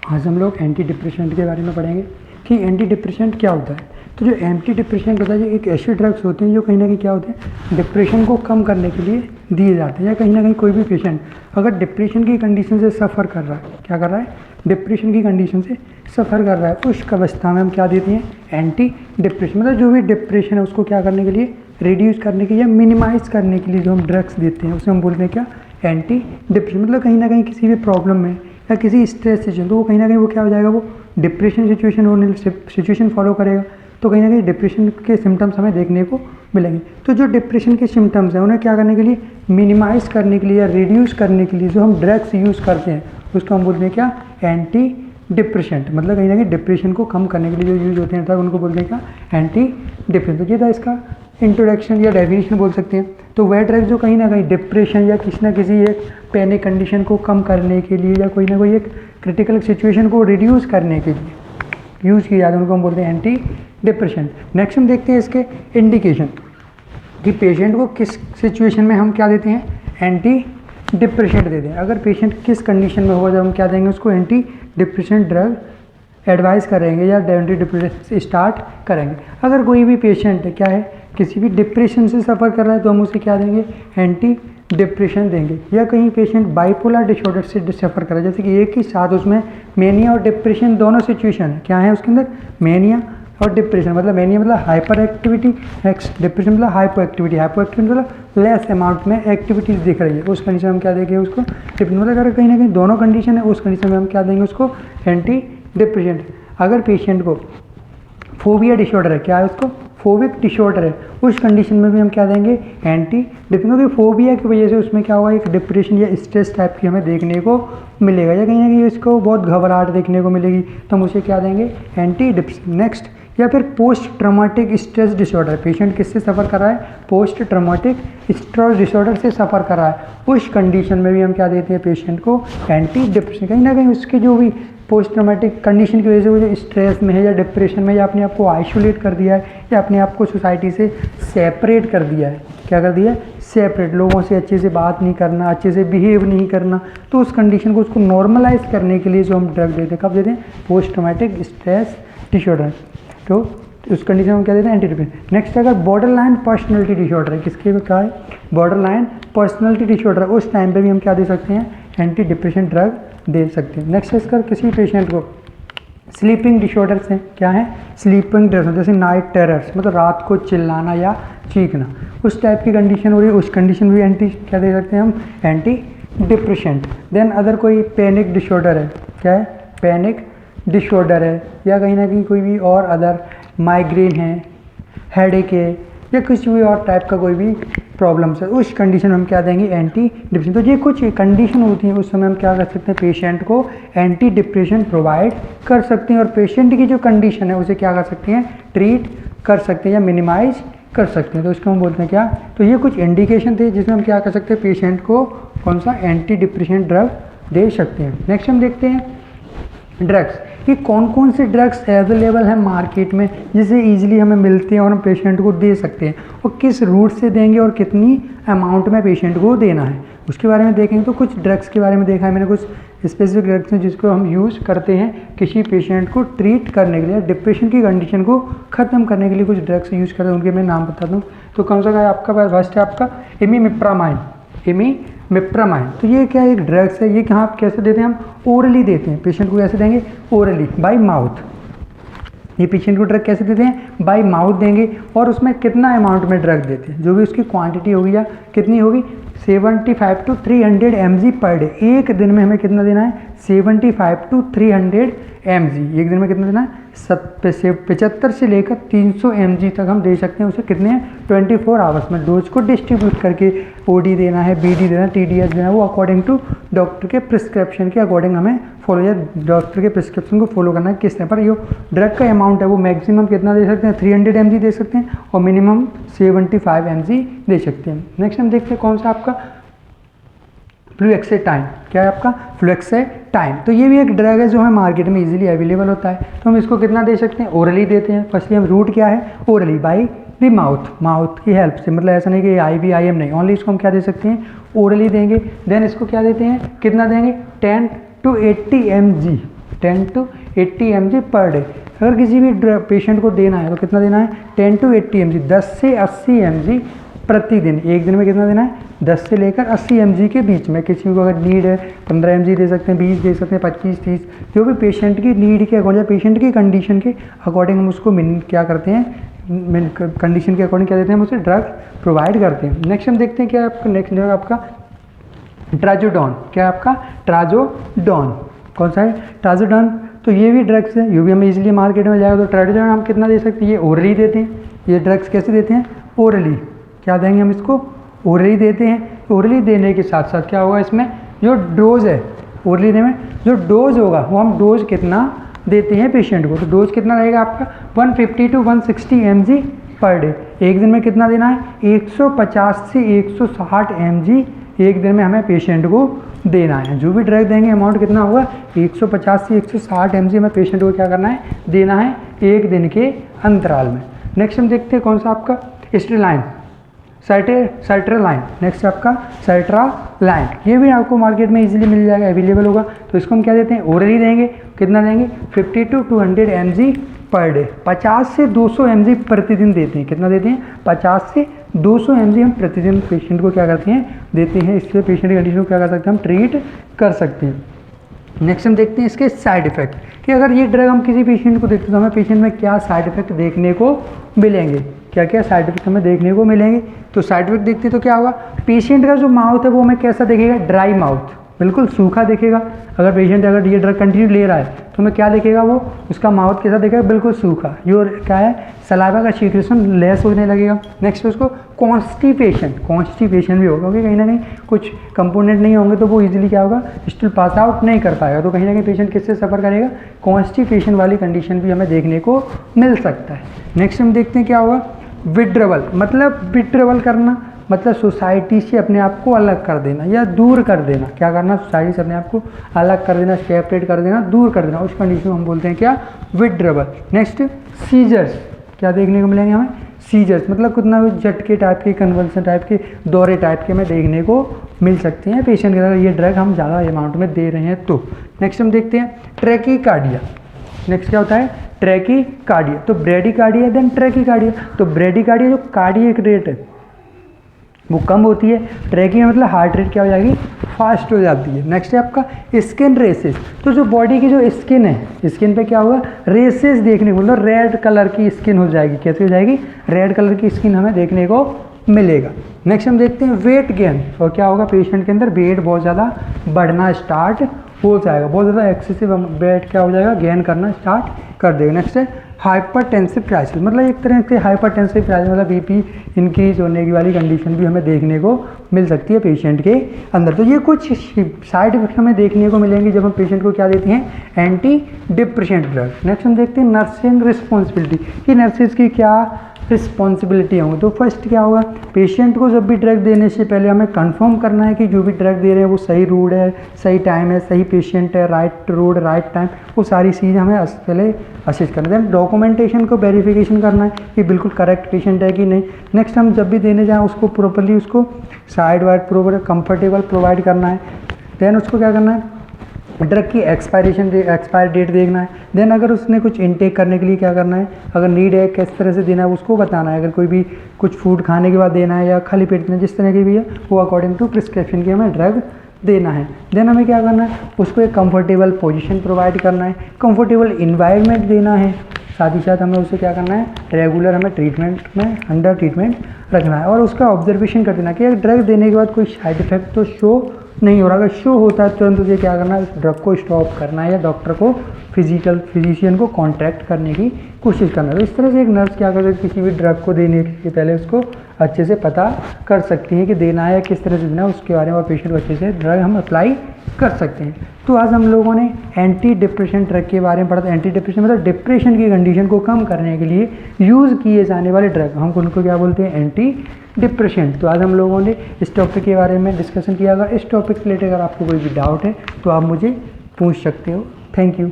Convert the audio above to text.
आज हम लोग एंटी डिप्रेसेंट के बारे में पढ़ेंगे कि एंटी डिप्रेसेंट क्या होता है। तो जो एंटी डिप्रेसेंट होता है, ये एक ऐसे ड्रग्स होते हैं जो कहीं ना कहीं क्या होते हैं, डिप्रेशन को कम करने के लिए दिए जाते हैं। या कहीं ना कहीं कोई भी पेशेंट अगर डिप्रेशन की कंडीशन से सफ़र कर रहा है, क्या कर रहा है, डिप्रेशन की कंडीशन से सफ़र कर रहा है, उस अवस्था में हम क्या देते हैं, एंटी डिप्रेशन। मतलब जो भी डिप्रेशन है उसको क्या करने के लिए, रिड्यूस करने के लिए या मिनिमाइज़ करने के लिए जो हम ड्रग्स देते हैं उसे हम बोलते हैं क्या, एंटी डिप्रेशन। मतलब कहीं ना कहीं किसी भी प्रॉब्लम में या किसी स्ट्रेस सिचुएशन, तो वो कहीं ना कहीं वो क्या हो जाएगा, वो डिप्रेशन सिचुएशन फॉलो करेगा, तो कहीं ना कहीं डिप्रेशन के सिम्टम्स हमें देखने को मिलेंगे। तो जो डिप्रेशन के सिम्टम्स हैं उन्हें क्या करने के लिए, मिनिमाइज़ करने के लिए या रिड्यूस करने के लिए जो हम ड्रग्स यूज़ करते हैं उसको हम बोलते हैं क्या, एंटी डिप्रेशेंट। मतलब कहीं ना कहीं डिप्रेशन को कम करने के लिए जो यूज़ होते हैं ड्रग उनको बोलते हैं क्या, एंटी डिप्रेशन। तो ये था इसका इंट्रोडक्शन या डेफिनेशन बोल सकते हैं। तो वह ड्रग जो कहीं ना कहीं डिप्रेशन या किसी ना किसी एक पैनिक कंडीशन को कम करने के लिए या कोई ना कोई एक क्रिटिकल सिचुएशन को रिड्यूस करने के लिए यूज़ किया जाता है उनको हम बोलते हैं एंटी डिप्रेशन। नेक्स्ट हम देखते हैं इसके इंडिकेशन कि पेशेंट को किस सिचुएशन में हम क्या देते हैं, एंटी डिप्रेशन देते हैं। अगर पेशेंट किस कंडीशन में होगा जब हम क्या देंगे उसको, एंटी डिप्रेशन ड्रग एडवाइस करेंगे या एंटी डिप्रेशन स्टार्ट करेंगे। अगर कोई भी पेशेंट क्या है, किसी भी डिप्रेशन से सफ़र कर रहा है तो हम उसे क्या देंगे, एंटी डिप्रेशन देंगे। या कहीं पेशेंट बाइपोलर डिसऑर्डर से सफ़र कर रहा है, जैसे कि एक ही साथ उसमें मेनिया और डिप्रेशन दोनों सिचुएशन है, क्या है उसके अंदर, मेनिया और डिप्रेशन। मतलब मेनिया मतलब हाइपर एक्टिविटी, डिप्रेशन मतलब हाइपो एक्टिविटी मतलब लेस अमाउंट में एक्टिविटीज़ दिख रही है, उस कंडीशन में हम क्या देंगे उसको डिप्रेशन। मतलब अगर कहीं ना कहीं दोनों कंडीशन है उस कंडीशन में हम क्या देंगे उसको, एंटी डिप्रेशन। अगर पेशेंट को फोबिया डिसऑर्डर है, क्या है उसको, फोबिक डिसऑर्डर है, उस कंडीशन में भी हम क्या देंगे, एंटी डिप्रेशन। क्योंकि फोबिया की वजह से उसमें क्या होगा, एक डिप्रेशन या स्ट्रेस टाइप की हमें देखने को मिलेगा या कहीं ना कहीं इसको बहुत घबराहट देखने को मिलेगी, तो हम उसे क्या देंगे, एंटी डिप्रेशन। नेक्स्ट, या फिर post traumatic stress disorder, patient किससे सफ़र कर रहा है, पोस्ट ट्रॉमेटिक स्ट्रेस डिसऑर्डर से सफ़र कर रहा है, उस कंडीशन में भी हम क्या देते हैं पेशेंट को, एंटी डिप्रेशन। कहीं ना कहीं उसके जो भी पोस्ट ट्रॉमेटिक कंडीशन की वजह से वो जो स्ट्रेस में है या डिप्रेशन में, या अपने आप को आइसोलेट कर दिया है या अपने आप को सोसाइटी से सेपरेट कर दिया है, क्या कर दिया है, सेपरेट, लोगों से अच्छे से बात नहीं करना, अच्छे से बिहेव नहीं करना, तो उस कंडीशन को उसको नॉर्मलाइज करने के लिए जो हम ड्रग देते हैं, कब देते हैं, पोस्ट ट्रॉमेटिक स्ट्रेस डिसऑर्डर, तो उस कंडीशन में क्या देते हैं, एंटी डिप्रेशन। नेक्स्ट, अगर बॉर्डर लाइन पर्सनैलिटी डिसऑर्डर है, किसके में क्या है, बॉर्डर लाइन पर्सनैलिटी डिसऑर्डर, उस टाइम पे भी हम क्या दे सकते हैं, एंटी डिप्रेशन ड्रग दे सकते हैं। नेक्स्ट, इसका किसी पेशेंट को स्लीपिंग डिसऑर्डर्स हैं, क्या है, स्लीपिंग डिसऑर्डर, जैसे नाइट टेरर्स, मतलब रात को चिल्लाना या चीखना, उस टाइप की कंडीशन हो रही है, उस कंडीशन भी एंटी क्या दे सकते हैं हम, एंटी डिप्रेशन। देन अदर कोई पैनिक डिसऑर्डर है, क्या है, पैनिक डिसऑर्डर है, या कहीं ना कहीं कोई भी और अदर माइग्रेन है, हेडेक है, या कुछ भी और टाइप का कोई भी प्रॉब्लम्स है, उस कंडीशन में हम क्या देंगे, एंटी डिप्रेशन। तो ये कुछ कंडीशन होती है, उस समय हम क्या कर सकते हैं, पेशेंट को एंटी डिप्रेशन प्रोवाइड कर सकते हैं और पेशेंट की जो कंडीशन है उसे क्या कर सकते हैं, ट्रीट कर सकते हैं या मिनिमाइज कर सकते हैं। तो इसको हम बोलते हैं क्या, तो ये कुछ इंडिकेशन थे जिसमें हम क्या कर सकते हैं, पेशेंट को कौन सा एंटी डिप्रेशन ड्रग दे सकते हैं। नेक्स्ट हम देखते हैं ड्रग्स कि कौन कौन से ड्रग्स अवेलेबल हैं मार्केट में जिसे ईजिली हमें मिलते हैं और हम पेशेंट को दे सकते हैं, और किस रूट से देंगे और कितनी अमाउंट में पेशेंट को देना है, उसके बारे में देखेंगे। तो कुछ ड्रग्स के बारे में देखा है मैंने, कुछ स्पेसिफिक ड्रग्स हैं जिसको हम यूज़ करते हैं किसी पेशेंट को ट्रीट करने के लिए, डिप्रेशन की कंडीशन को ख़त्म करने के लिए कुछ ड्रग्स यूज़ करते हैं, उनके मैं नाम बता दूँ। तो कौन सा है आपका, फर्स्ट है आपका इमिप्रामाइन, इमिप्रामाइन। तो ये क्या एक ड्रग्स है, ये कहाँ आप कैसे देते हैं, हम ओरली देते हैं पेशेंट को, कैसे देंगे, ओरली, बाय माउथ। ये पेशेंट को ड्रग कैसे देते हैं, बाय माउथ देंगे, और उसमें कितना अमाउंट में ड्रग देते हैं, जो भी उसकी क्वांटिटी होगी या कितनी होगी, 75 to 300 mg पर डे। एक दिन में हमें कितना देना है, 75 to 300 mg, एक दिन में कितना देना है, 75 से लेकर 300 mg तक हम दे सकते हैं उसे, कितने हैं, 24 आवर्स में। डोज को डिस्ट्रीब्यूट करके ओडी देना है, बीडी देना है, टीडीएस देना है, वो अकॉर्डिंग टू डॉक्टर के प्रिस्क्रिप्शन के अकॉर्डिंग हमें फॉलो, या डॉक्टर के प्रिस्क्रिप्शन को फॉलो करना है किस टाइम पर। ये ड्रग का अमाउंट है वो मैक्सिमम कितना दे सकते हैं, 300 mg दे सकते हैं, और मिनिमम 75 mg दे सकते हैं। नेक्स्ट हम देखते हैं कौन सा आपका, फ्लुएक्सेटाइन, क्या है आपका, फ्लुएक्सेटाइन। तो ये भी एक ड्रग है जो हमें मार्केट में इजीली अवेलेबल होता है, तो हम इसको कितना दे सकते हैं, ओरली देते हैं। फर्स्टली हम रूट क्या है, orally by the mouth, mouth की हेल्प से, मतलब ऐसा नहीं कि IVIM नहीं, ओनली इसको हम क्या दे सकते हैं, ओरली देंगे। देन इसको क्या देते हैं, कितना देंगे, 10 to 80 mg 10 to 80 mg per day. अगर किसी भी पेशेंट को देना है तो कितना देना है, 10 to 80 mg, 10 से 80 mg प्रतिदिन। एक दिन में कितना देना है, 10 से लेकर 80 mg के बीच में। किसी को अगर नीड है 15 mg दे सकते हैं, 20 दे सकते हैं, 25, 30, जो भी पेशेंट की नीड के अकॉर्डिंग, पेशेंट की कंडीशन के अकॉर्डिंग हम उसको क्या करते हैं, कंडीशन के अकॉर्डिंग क्या देते हैं, हम उसे ड्रग प्रोवाइड करते हैं। नेक्स्ट हम देखते हैं क्या आपका नेक्स्ट ड्रग आपका ट्राजोडॉन। क्या है आपका ट्राजोडॉन, कौन सा है ट्राजोडॉन। तो ये भी ड्रग्स है, ये भी हमें इजीली मार्केट में जाएगा। तो ट्राजोडॉन हम कितना दे सकते हैं, ये ओरली देते हैं। ये ड्रग्स कैसे देते हैं, ओरली। क्या देंगे हम इसको, ओरली देते हैं। ओरली देने के साथ साथ क्या होगा, इसमें जो डोज है, ओरली देने में जो डोज होगा वो हम डोज कितना देते हैं पेशेंट को। तो डोज कितना रहेगा आपका 150 to 160 mg पर डे। एक दिन में कितना देना है, 150 से 160 mg एक दिन में हमें पेशेंट को देना है। जो भी ड्रग देंगे अमाउंट कितना होगा, 150 से 160 mg हमें पेशेंट को क्या करना है, देना है एक दिन के अंतराल में। नेक्स्ट हम देखते हैं कौन सा आपका स्टेलाइन, सर्ट्रालाइन। नेक्स्ट आपका सर्ट्रालाइन, ये भी आपको मार्केट में इजीली मिल जाएगा, अवेलेबल होगा। तो इसको हम क्या देते हैं, ओरली देंगे। कितना देंगे, 50 to 200 mg पर डे। 50 से 200 mg प्रतिदिन देते हैं। कितना देते हैं, 50 से 200 mg हम प्रतिदिन पेशेंट को क्या करते हैं, देते हैं। इससे पेशेंट की कंडीशन को क्या कर सकते हैं, हम ट्रीट कर सकते हैं। नेक्स्ट हम देखते हैं इसके साइड इफेक्ट, कि अगर ये ड्रग हम किसी पेशेंट को देते हैं तो हमें पेशेंट में क्या साइड इफेक्ट देखने को मिलेंगे, क्या क्या साइड इफेक्ट हमें देखने को मिलेंगे। तो साइड इफेक्ट देखते तो क्या होगा, पेशेंट का जो माउथ है वो हमें कैसा दिखेगा, ड्राई माउथ, बिल्कुल सूखा दिखेगा। अगर पेशेंट अगर ये ड्रग कंटिन्यू ले रहा है तो हमें क्या दिखेगा, वो उसका माउथ कैसा दिखेगा, बिल्कुल सूखा। जो क्या है, सलाइवा का सीक्रेशन लेस होने लगेगा। नेक्स्ट उसको कॉन्स्टिपेशन भी होगा, क्योंकि कहीं ना कहीं कुछ कंपोनेंट नहीं होंगे तो वो इजीली क्या होगा, स्टिल पास आउट नहीं कर पाएगा। तो कहीं ना कहीं पेशेंट किससे सफ़र करेगा, कॉन्स्टिपेशन वाली कंडीशन भी हमें देखने को मिल सकता है। नेक्स्ट हम देखते हैं क्या होगा, विड्रवल। मतलब विड्रवल करना मतलब सोसाइटी से अपने आप को अलग कर देना या दूर कर देना। क्या करना, सोसाइटी से अपने आप को अलग कर देना, सेपरेट कर देना, दूर कर देना, उस कंडीशन को हम बोलते हैं क्या, विड्रवल। नेक्स्ट सीजर्स, क्या देखने को मिलेंगे हमें, सीजर्स। मतलब कितना झटके टाइप के, कन्वल्सन टाइप के, दौरे टाइप के हमें देखने को मिल सकते हैं पेशेंट के अगर ये ड्रग हम ज़्यादा अमाउंट में दे रहे हैं तो। नेक्स्ट हम देखते हैं ट्रैकीकार्डिया। नेक्स्ट क्या होता है, ट्रैकीकार्डिया। तो ब्रेडीकार्डिया देन ट्रैकीकार्डिया। तो ब्रेडीकार्डिया जो कार्डियक रेट है वो कम होती है, ट्रैकी में मतलब हार्ट रेट क्या हो जाएगी, फास्ट हो जाती है। नेक्स्ट है आपका स्किन रेसेस। तो जो बॉडी की जो स्किन है, स्किन पे क्या होगा, रेसेस देखने को, मतलब रेड कलर की स्किन हो जाएगी। कैसे हो जाएगी, रेड कलर की स्किन हमें देखने को मिलेगा। नेक्स्ट हम देखते हैं वेट गेन। और क्या होगा, पेशेंट के अंदर वेट बहुत ज़्यादा बढ़ना स्टार्ट हो जाएगा, बहुत ज़्यादा एक्सेसिव वेट क्या हो जाएगा, गेन करना स्टार्ट कर देगा। नेक्स्ट है हाइपरटेंसिव क्राइसिस। मतलब एक तरह से हाइपरटेंसिव क्राइसिस मतलब बीपी इंक्रीज होने की वाली कंडीशन भी हमें देखने को मिल सकती है पेशेंट के अंदर। तो ये कुछ साइड इफेक्ट हमें देखने को मिलेंगे जब हम पेशेंट को क्या देते हैं, एंटी डिप्रेसेंट ड्रग। नेक्स्ट हम देखते हैं नर्सिंग रिस्पॉन्सिबिलिटी, कि नर्सेज की क्या रिस्पॉन्सिबिलिटी होंगी। तो फर्स्ट क्या होगा, पेशेंट को जब भी ड्रग देने से पहले हमें कंफर्म करना है कि जो भी ड्रग दे रहे हैं वो सही रूट है, सही टाइम है, सही पेशेंट है, राइट रूट राइट टाइम, वो सारी चीज़ हमें पहले असिस्ट करना है। देन डॉक्यूमेंटेशन को वेरिफिकेशन करना है कि बिल्कुल करेक्ट पेशेंट है कि नहीं। नेक्स्ट हम जब भी देने जाएँ उसको प्रॉपरली उसको side wide proper comfortable provide करना है। देन उसको क्या करना है, ड्रग की एक्सपायर डेट देखना है। देन अगर उसने कुछ इनटेक करने के लिए क्या करना है, अगर नीड है किस तरह से देना है उसको बताना है। अगर कोई भी कुछ फूड खाने के बाद देना है या खाली पेट में, जिस तरह की भी है वो अकॉर्डिंग टू प्रिस्क्रिप्शन की हमें ड्रग देना है। देन हमें क्या करना है, उसको एक कंफर्टेबल पोजीशन प्रोवाइड करना है, कंफर्टेबल इन्वायरमेंट देना है। साथ ही साथ हमें उसे क्या करना है, रेगुलर हमें ट्रीटमेंट में अंडर ट्रीटमेंट रखना है और उसका ऑब्जर्वेशन कर देना कि ड्रग देने के बाद कोई साइड इफेक्ट तो शो नहीं हो रहा। अगर शो होता है तुरंत उसे क्या करना है, उस ड्रग को स्टॉप करना है या डॉक्टर को फिजिशियन को कॉन्टैक्ट करने की कोशिश करना है। तो इस तरह से एक नर्स क्या कर सकती है, किसी भी ड्रग को देने के पहले उसको अच्छे से पता कर सकती है कि देना है या किस तरह से देना है, उसके बारे में और पेशेंट को अच्छे से ड्रग हम अप्लाई कर सकते हैं। तो आज हम लोगों ने एंटी डिप्रेशन ड्रग के बारे में पढ़ा था। एंटी डिप्रेशन मतलब डिप्रेशन की कंडीशन को कम करने के लिए यूज़ किए जाने वाले ड्रग, हम उनको क्या बोलते हैं, एंटी डिप्रेशन। तो आज हम लोगों ने इस टॉपिक के बारे में डिस्कशन किया। अगर इस टॉपिक से रिलेटेड अगर आपको कोई भी डाउट है तो आप मुझे पूछ सकते हो। Thank you.